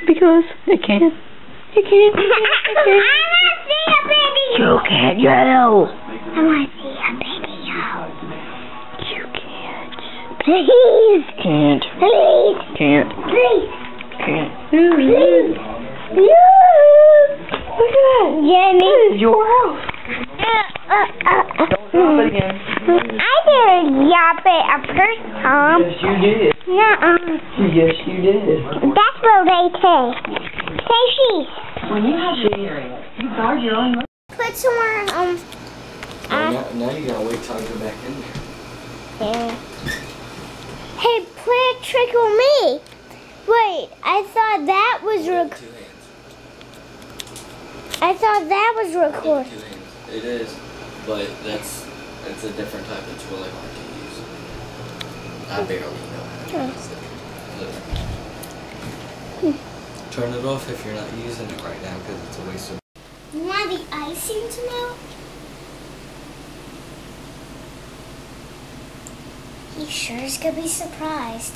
Because it can. It can. I want to see a video. You can't yell. I want to see a video. You can't. Please. Can't. Please. Can't. Please. Can't. Please. Look at that. Jenny. This is your house. Don't drop it again. I didn't drop it a first time. Yes, you did. Nuh-uh. Yes, you did. That's what they say. Say she's. When you have you guard your own. Put somewhere now you gotta wait till I go back in there. yeah. Hey, play a trick on me. Wait, I thought that was Two hands. I thought that was record. 2 hands. It is, but it's a different type of tool I like to use. I barely know how to use it. Turn it off if you're not using it right now because it's a waste of. You want the icing to melt? He sure is gonna be surprised.